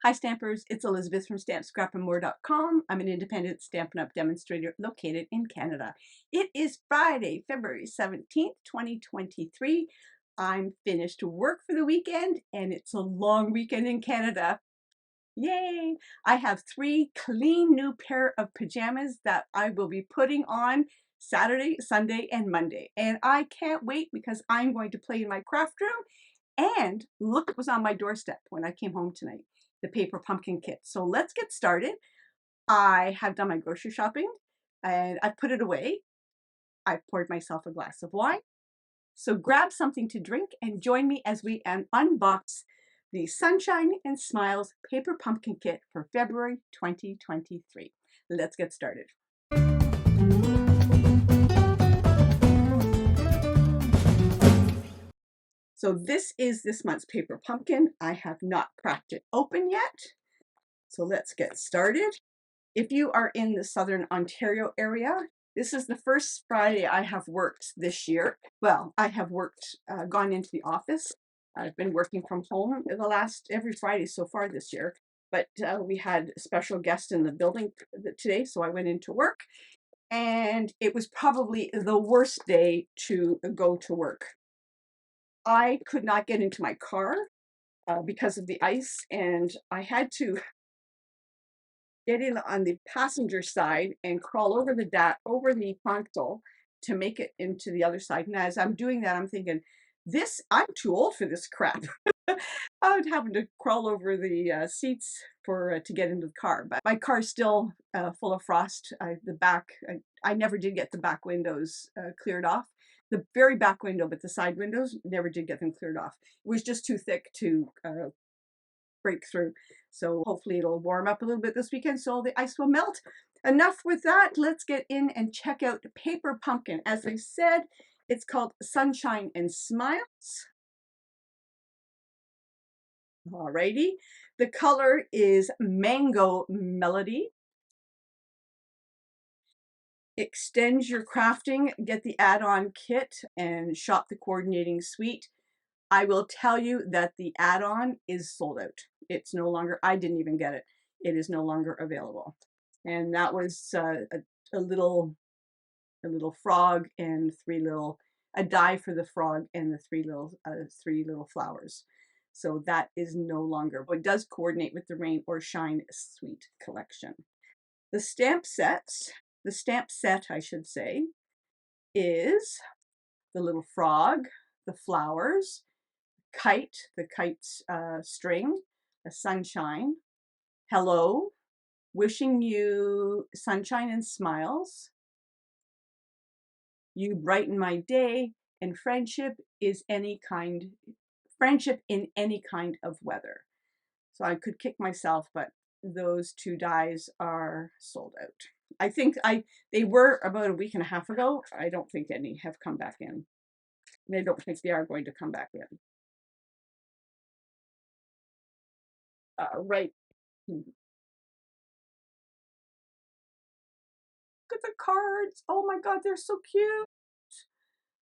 Hi Stampers, it's Elizabeth from StampScrapandMore.com. I'm an independent Stampin' Up! Demonstrator located in Canada. It is Friday, February 17th, 2023. I'm finished work for the weekend and it's a long weekend in Canada. Yay! I have 3 clean new pair of pajamas that I will be putting on Saturday, Sunday, and Monday. And I can't wait because I'm going to play in my craft room and look what was on my doorstep when I came home tonight, the paper pumpkin kit. So let's get started. I have done my grocery shopping and I've put it away. I've poured myself a glass of wine. So grab something to drink and join me as we unbox the Sunshine and Smiles Paper Pumpkin Kit for February 2023. Let's get started. So this is this month's paper pumpkin. I have not cracked it open yet. So let's get started. If you are in the Southern Ontario area, this is the first Friday I have worked this year. Well, I have gone into the office. I've been working from home every Friday so far this year, but we had a special guest in the building today, so I went into work, and it was probably the worst day to go to work. I could not get into my car because of the ice, and I had to get in on the passenger side and crawl over the console to make it into the other side. And as I'm doing that, I'm thinking, I'm too old for this crap. I would happen to crawl over the seats to get into the car, but my car's still full of frost. I never did get the back windows cleared off. The very back window, but the side windows, never did get them cleared off. It was just too thick to break through. So hopefully it'll warm up a little bit this weekend so the ice will melt. Enough with that. Let's get in and check out Paper Pumpkin. As I said, it's called Sunshine and Smiles. Alrighty. The color is Mango Melody. Extend your crafting, get the add-on kit, and shop the coordinating suite. I will tell you that the add-on is sold out. It's no longer, I didn't even get it. It is no longer available. And that was a little frog and a die for the frog and the three little flowers. So that is no longer, but it does coordinate with the Rain or Shine Suite collection. The stamp set, I should say, is the little frog, the flowers, the kite string, a sunshine, hello, wishing you sunshine and smiles, you brighten my day, and friendship in any kind of weather. So I could kick myself, but those 2 dies are sold out. I think they were about a week and a half ago. I don't think any have come back in. And I don't think they are going to come back in. Right. Look at the cards. Oh my God, they're so cute.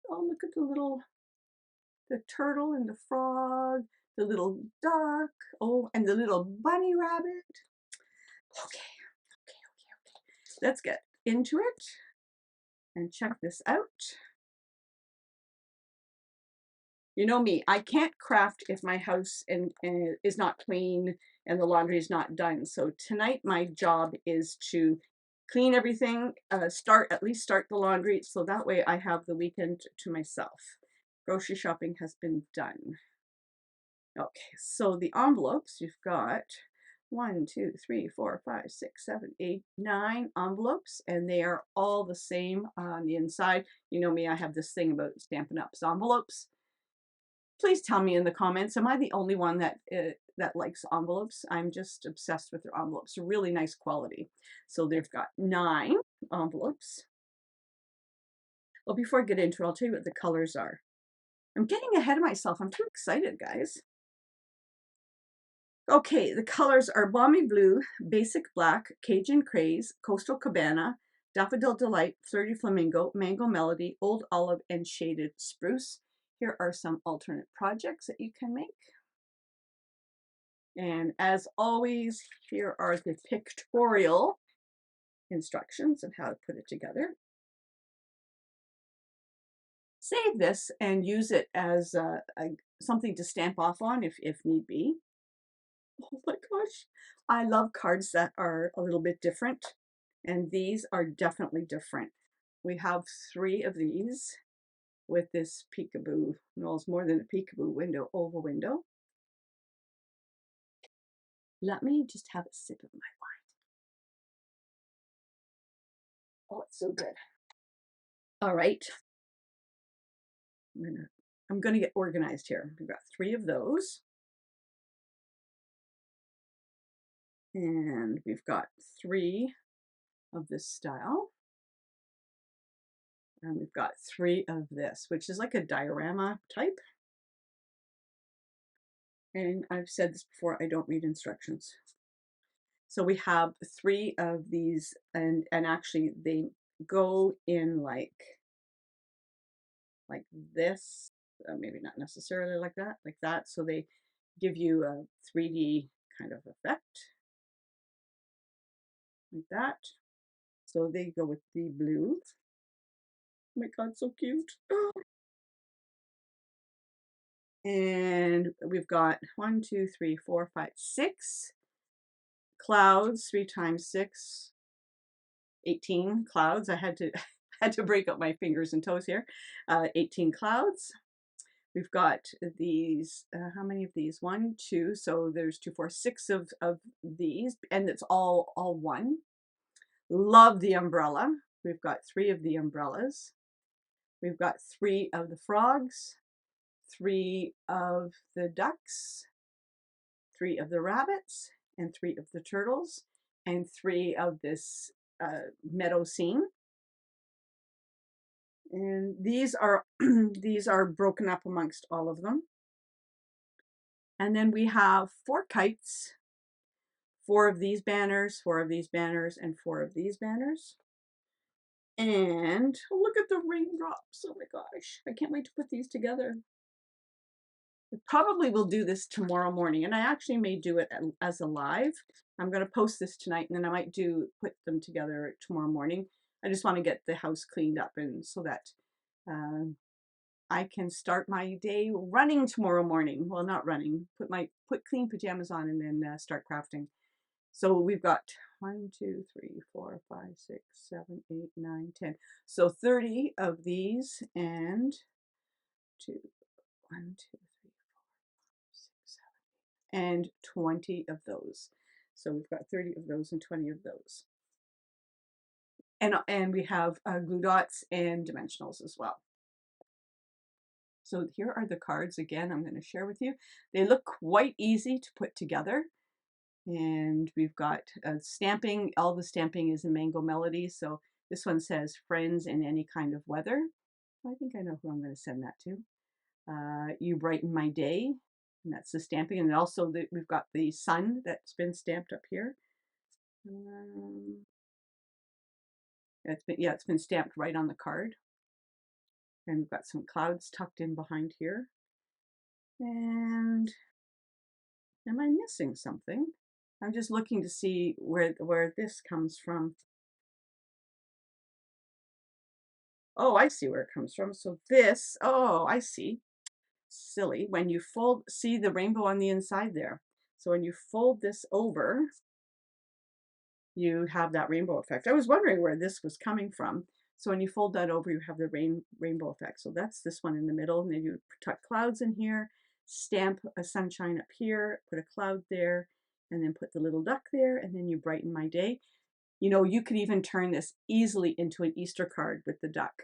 Oh, look at the turtle and the frog, the little duck. Oh, and the little bunny rabbit. Okay. Let's get into it and check this out. You know me, I can't craft if my house is not clean and the laundry is not done. So tonight my job is to clean everything, at least start the laundry, so that way I have the weekend to myself. Grocery shopping has been done. Okay, so the envelopes, you've got 1, 2, 3, 4, 5, 6, 7, 8, 9 envelopes, and they are all the same on the inside. You know me, I have this thing about Stampin' Up's envelopes. Please tell me in the comments, am I the only one that likes envelopes? I'm just obsessed with their envelopes. Really nice quality. So they've got 9 envelopes. Well, before I get into it, I'll tell you what the colors are. I'm getting ahead of myself. I'm too excited, guys. Okay, the colors are Balmy Blue, Basic Black, Cajun Craze, Coastal Cabana, Daffodil Delight, Flirty Flamingo, Mango Melody, Old Olive, and Shaded Spruce. Here are some alternate projects that you can make. And as always, here are the pictorial instructions of how to put it together. Save this and use it as something to stamp off on if need be. Oh my gosh, I love cards that are a little bit different, and these are definitely different. We have 3 of these with this peekaboo. No, it's more than a peekaboo window, oval window. Let me just have a sip of my wine. Oh, it's so good. All right. I'm gonna get organized here. We've got 3 of those. And we've got 3 of this style. And we've got 3 of this, which is like a diorama type. And I've said this before, I don't read instructions. So we have 3 of these, and actually they go in like this, maybe not necessarily like that. So they give you a 3D kind of effect, like that. So they go with the blue. Oh my God, so cute. And we've got 1, 2, 3, 4, 5, 6 clouds, 3 times 6, 18 clouds. I had to had to break up my fingers and toes here. 18 clouds. We've got these, how many of these? 1, 2, so there's 2, 4, 6 of these, and it's all one. Love the umbrella. We've got 3 of the umbrellas. We've got 3 of the frogs, 3 of the ducks, 3 of the rabbits, and 3 of the turtles, and 3 of this meadow scene. And these are these are broken up amongst all of them. And then we have 4 kites, 4 of these banners, 4 of these banners, and 4 of these banners. And look at the raindrops. Oh my gosh, I can't wait to put these together. I probably will do this tomorrow morning, and I actually may do it as a live. I'm going to post this tonight, and then I might put them together tomorrow morning. I just want to get the house cleaned up, and so that I can start my day running tomorrow morning. Well, not running. Put clean pajamas on, and then start crafting. So we've got 1, 2, 3, 4, 5, 6, 7, 8, 9, 10. So 30 of these, and 2, 1, 2, 3, 4, 5, 6, 7, 8, and 20 of those. So we've got 30 of those and 20 of those. And we have glue dots and dimensionals as well. So here are the cards again I'm going to share with you. They look quite easy to put together. And we've got stamping. All the stamping is in Mango Melody. So this one says friends in any kind of weather. I think I know who I'm going to send that to. You brighten my day. And that's the stamping. And also we've got the sun that's been stamped up here. It's been stamped right on the card. And we've got some clouds tucked in behind here. And am I missing something? I'm just looking to see where this comes from. Oh, I see where it comes from. So this, oh, I see. Silly. When you fold, see the rainbow on the inside there. So when you fold this over, you have that rainbow effect. I was wondering where this was coming from. So when you fold that over, you have the rainbow effect. So that's this one in the middle. And then you tuck clouds in here, stamp a sunshine up here, put a cloud there, and then put the little duck there, and then you brighten my day. You know, you could even turn this easily into an Easter card with the duck.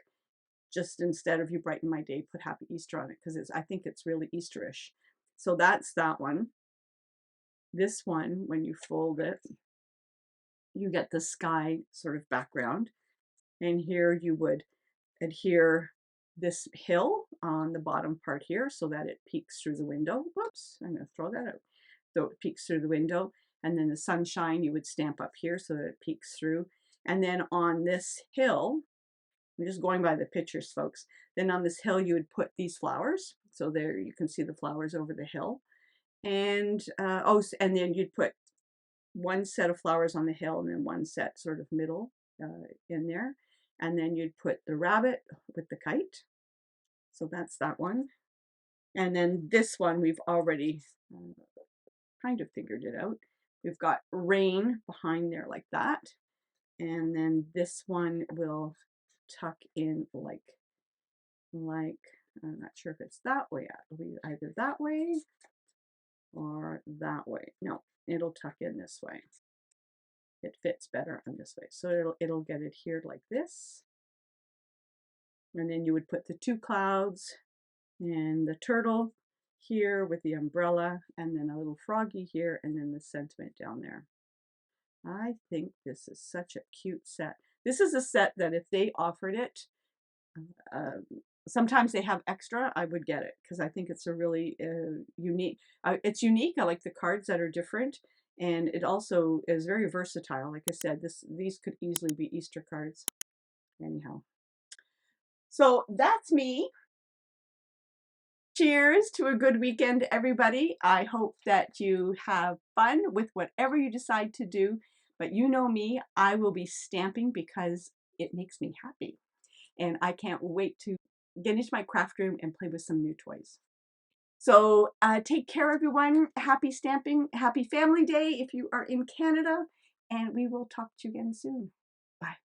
Just instead of you brighten my day, put Happy Easter on it, because I think it's really Easterish. So that's that one. This one, when you fold it, you get the sky sort of background. And here you would adhere this hill on the bottom part here so that it peeks through the window. Whoops, I'm going to throw that out. So it peeks through the window. And then the sunshine you would stamp up here so that it peeks through. And then on this hill, I'm just going by the pictures, folks. Then on this hill, you would put these flowers. So there you can see the flowers over the hill. And and then you'd put one set of flowers on the hill and then one set sort of middle in there. And then you'd put the rabbit with the kite. So that's that one. And then this one we've already kind of figured it out. We've got rain behind there like that. And then this one will tuck in like I'm not sure if it's that way. It'll be either that way or that way. No, it'll tuck in this way. It fits better on this way. So it'll get adhered like this. And then you would put the two clouds and the turtle here with the umbrella, and then a little froggy here, and then the sentiment down there. I think this is such a cute set. This is a set that if they offered it, sometimes they have extra, I would get it because I think it's a really unique. It's unique. I like the cards that are different, and it also is very versatile. Like I said, these could easily be Easter cards. Anyhow, so that's me. Cheers to a good weekend, everybody. I hope that you have fun with whatever you decide to do. But you know me, I will be stamping because it makes me happy. And I can't wait to get into my craft room and play with some new toys. So take care, everyone. Happy stamping. Happy Family Day if you are in Canada. And we will talk to you again soon. Bye.